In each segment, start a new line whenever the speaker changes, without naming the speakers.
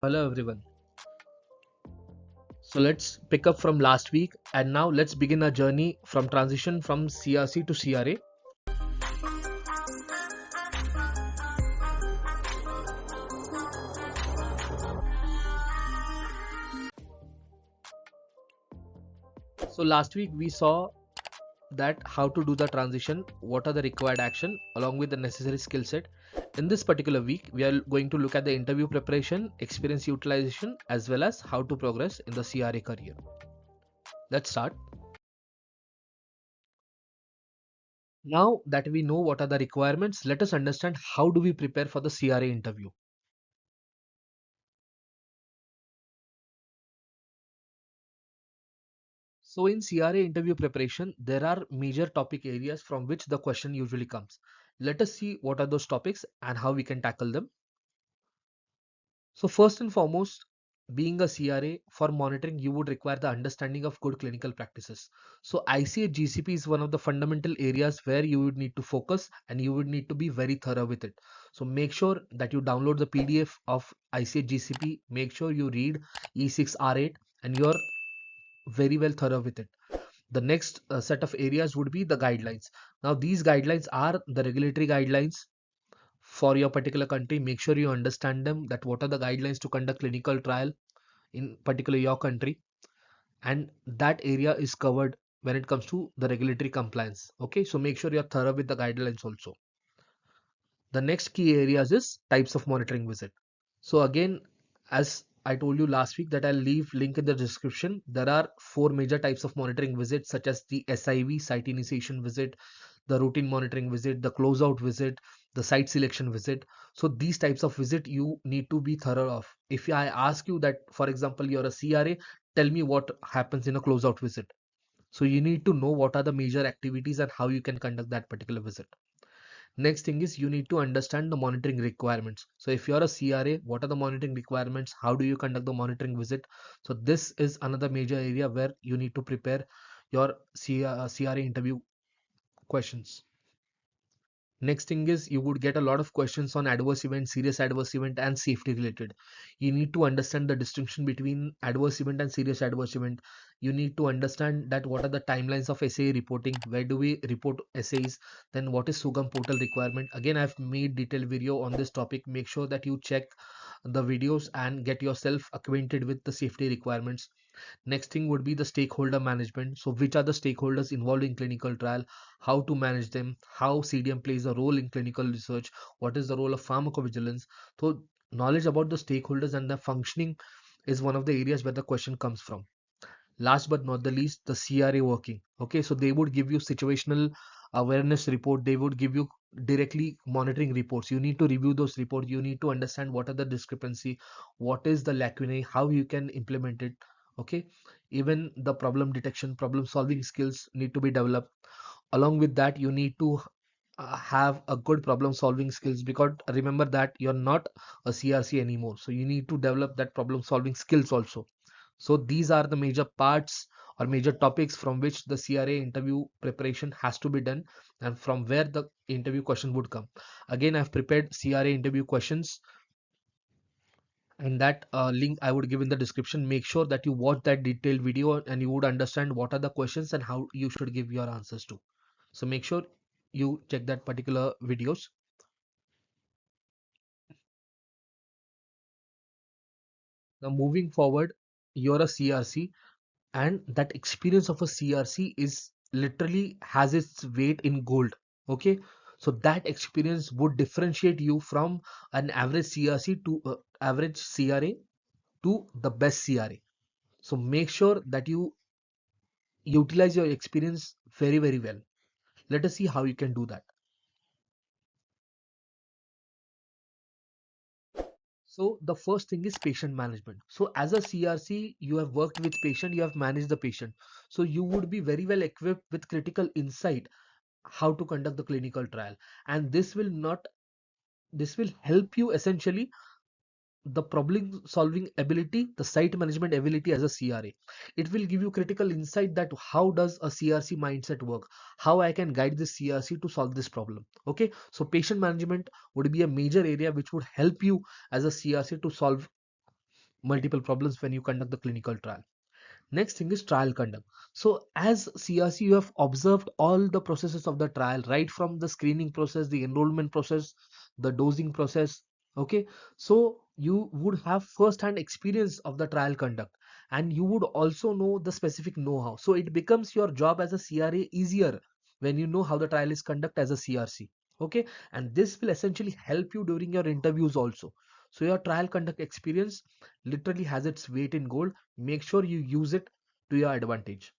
Hello everyone. So let's pick up from last week and now let's begin our journey from transition from CRC to CRA. So last week we saw that how to do the transition, what are the required action along with the necessary skill set. In this particular week, we are going to look at the interview preparation, experience utilization, as well as how to progress in the CRA career. Let's start. Now that we know what are the requirements, let us understand how do we prepare for the CRA interview. So in CRA interview preparation, there are major topic areas from which the question usually comes. Let us see what are those topics and how we can tackle them. So first and foremost, being a CRA for monitoring, you would require the understanding of good clinical practices. So ICH GCP is one of the fundamental areas where you would need to focus and you would need to be very thorough with it. So make sure that you download the PDF of ICH GCP. Make sure you read E6R8 and you're very well thorough with it. The next set of areas would be the guidelines. Now these guidelines are the regulatory guidelines for your particular country. Make sure you understand them, that what are the guidelines to conduct clinical trial in particular your country, and that area is covered when it comes to the regulatory compliance. Okay, so make sure you're thorough with the guidelines also. The next key areas is types of monitoring visit. So again, as I told you last week that I'll leave link in the description. There are four major types of monitoring visits, such as the SIV, site initiation visit, the routine monitoring visit, the closeout visit, the site selection visit. So these types of visit you need to be thorough of. If I ask you that, for example, you're a CRA, tell me what happens in a closeout visit. So you need to know what are the major activities and how you can conduct that particular visit. Next thing is you need to understand the monitoring requirements. So if you're a CRA, what are the monitoring requirements? How do you conduct the monitoring visit? So this is another major area where you need to prepare your CRA interview questions. Next thing is you would get a lot of questions on adverse event, serious adverse event, and safety related. You need to understand the distinction between adverse event and serious adverse event. You need to understand that what are the timelines of SAE reporting, where do we report SAEs, then what is Sugam portal requirement. Again, I've made detailed video on this topic. Make sure that you check the videos and get yourself acquainted with the safety requirements. Next thing would be the stakeholder management. So which are the stakeholders involved in clinical trial, how to manage them, how CDM plays a role in clinical research, what is the role of pharmacovigilance. So knowledge about the stakeholders and the functioning is one of the areas where the question comes from. Last but not the least, the CRA working. Okay, so they would give you situational awareness report. They would give you directly monitoring reports. You need to review those reports. You need to understand what are the discrepancy, what is the lacunae, how you can implement it. Okay, even the problem detection, problem solving skills need to be developed. Along with that, you need to have a good problem solving skills, because remember that you're not a CRC anymore. So you need to develop that problem solving skills also. So these are the major parts or major topics from which the CRA interview preparation has to be done and from where the interview question would come. Again, I've prepared CRA interview questions, and that link I would give in the description. Make sure that you watch that detailed video and you would understand what are the questions and how you should give your answers to. So make sure you check that particular videos. Now moving forward, you're a CRC, and that experience of a CRC is literally has its weight in gold. Okay, so that experience would differentiate you from an average CRC to average CRA to the best CRA. So make sure that you utilize your experience very well. Let us see how you can do that. So the first thing is patient management. So as a CRC, you have worked with patient, you have managed the patient. So you would be very well equipped with critical insight how to conduct the clinical trial, and this will help you essentially the problem solving ability, the site management ability as a CRA. It will give you critical insight that how does a CRC mindset work, how I can guide this CRC to solve this problem. Okay, so patient management would be a major area which would help you as a CRC to solve multiple problems when you conduct the clinical trial. Next thing is trial conduct. So as CRC, you have observed all the processes of the trial, right from the screening process, the enrollment process, the dosing process. Okay, so you would have first-hand experience of the trial conduct, and you would also know the specific know-how. So it becomes your job as a CRA easier when you know how the trial is conducted as a CRC. Okay, and this will essentially help you during your interviews also. So your trial conduct experience literally has its weight in gold. Make sure you use it to your advantage.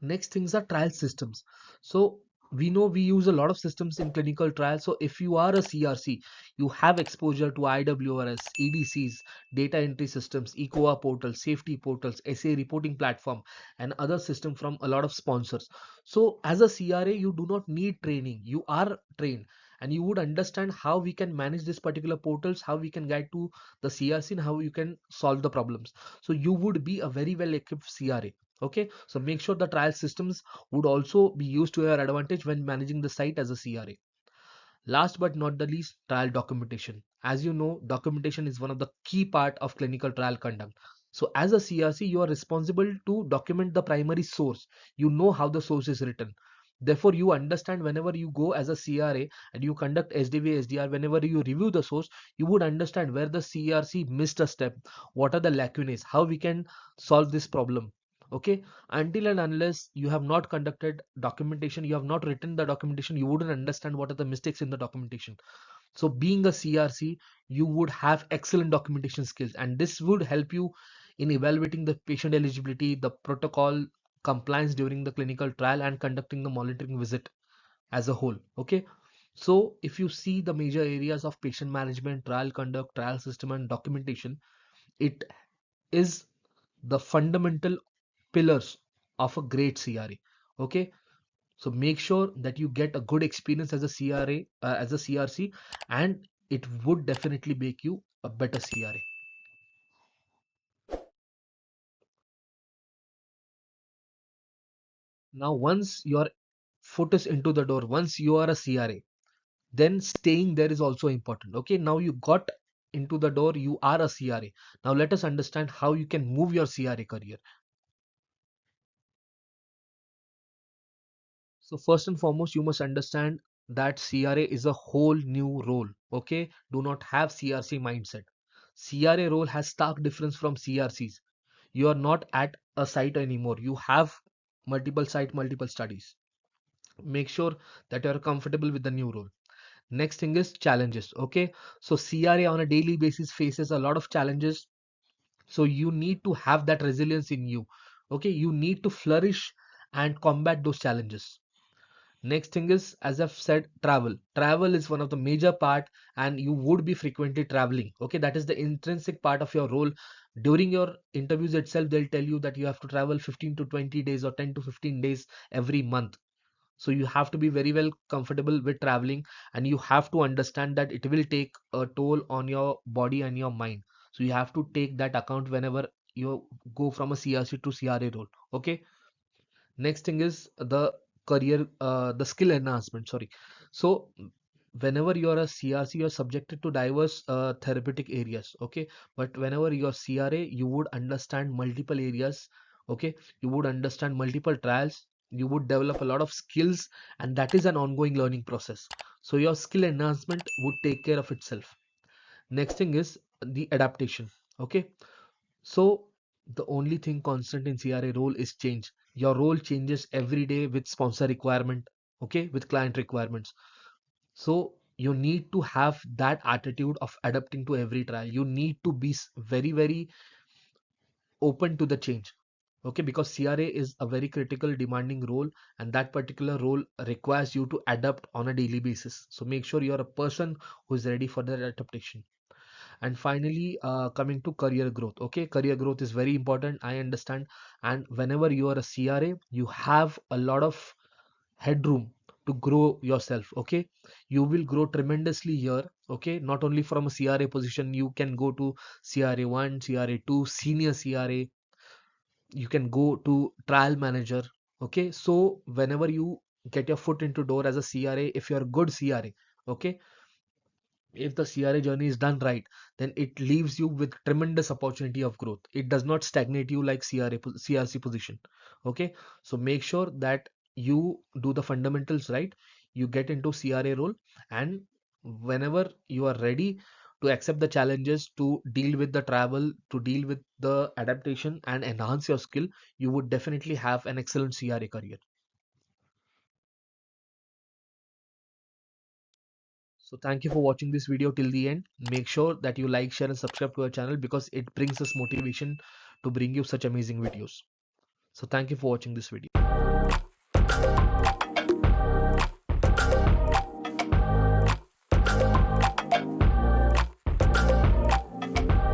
Next things are trial systems. So we know we use a lot of systems in clinical trials. So if you are a CRC, you have exposure to IWRS, EDCs, data entry systems, ECOA portals, safety portals, SA reporting platform, and other system from a lot of sponsors. So as a CRA, you do not need training. You are trained, and you would understand how we can manage this particular portals, how we can guide to the CRC, and how you can solve the problems. So you would be a very well equipped CRA. Okay, so make sure the trial systems would also be used to your advantage when managing the site as a CRA. Last but not the least, trial documentation. As you know, documentation is one of the key part of clinical trial conduct. So as a CRC, you are responsible to document the primary source. You know how the source is written. Therefore, you understand whenever you go as a CRA and you conduct SDV, SDR, whenever you review the source, you would understand where the CRC missed a step, what are the lacunae, how we can solve this problem. Okay, until and unless you have not conducted documentation, you have not written the documentation, you wouldn't understand what are the mistakes in the documentation. So being a CRC, you would have excellent documentation skills, and this would help you in evaluating the patient eligibility, the protocol compliance during the clinical trial, and conducting the monitoring visit as a whole. Okay, so if you see the major areas of patient management, trial conduct, trial system, and documentation, it is the fundamental pillars of a great CRA. Okay, so make sure that you get a good experience as a CRA, as a CRC, and it would definitely make you a better CRA. Now, once your foot is into the door, once you are a CRA, then staying there is also important. Okay, now you got into the door, you are a CRA. Now let us understand how you can move your CRA career. So first and foremost, you must understand that CRA is a whole new role. Okay, do not have CRC mindset. CRA role has stark difference from CRCs. You are not at a site anymore. You have multiple site, multiple studies. Make sure that you are comfortable with the new role. Next thing is challenges. Okay, so CRA on a daily basis faces a lot of challenges. So you need to have that resilience in you. Okay, you need to flourish and combat those challenges. Next thing is, as I've said, travel. Travel is one of the major part, and you would be frequently traveling. Okay, that is the intrinsic part of your role. During your interviews itself, they'll tell you that you have to travel 15 to 20 days or 10 to 15 days every month. So you have to be very well comfortable with traveling, and you have to understand that it will take a toll on your body and your mind. So you have to take that account whenever you go from a CRC to CRA role. Okay, next thing is the career, the skill enhancement, sorry. So whenever you are a CRC, you're subjected to diverse therapeutic areas. Okay, but whenever you're CRA, you would understand multiple areas. Okay, you would understand multiple trials, you would develop a lot of skills, and that is an ongoing learning process. So your skill enhancement would take care of itself. Next thing is the adaptation. Okay, so the only thing constant in CRA role is change. Your role changes every day with sponsor requirement, okay, with client requirements. So you need to have that attitude of adapting to every trial. You need to be very, very open to the change. Okay, because CRA is a very critical, demanding role, and that particular role requires you to adapt on a daily basis. So make sure you're a person who is ready for that adaptation. And finally, coming to career growth. Okay, career growth is very important, I understand. And whenever you are a CRA, you have a lot of headroom to grow yourself. Okay, you will grow tremendously here. Okay, not only from a CRA position, you can go to CRA 1, CRA 2, senior CRA. You can go to trial manager. Okay, so whenever you get your foot into door as a CRA, if you're a good CRA, okay, if the CRA journey is done right, then it leaves you with tremendous opportunity of growth. It does not stagnate you like CRC position. Okay, so make sure that you do the fundamentals right, you get into CRA role, and whenever you are ready to accept the challenges, to deal with the travel, to deal with the adaptation and enhance your skill, you would definitely have an excellent CRA career. So thank you for watching this video till the end. Make sure that you like, share and subscribe to our channel because it brings us motivation to bring you such amazing videos. So thank you for watching this video.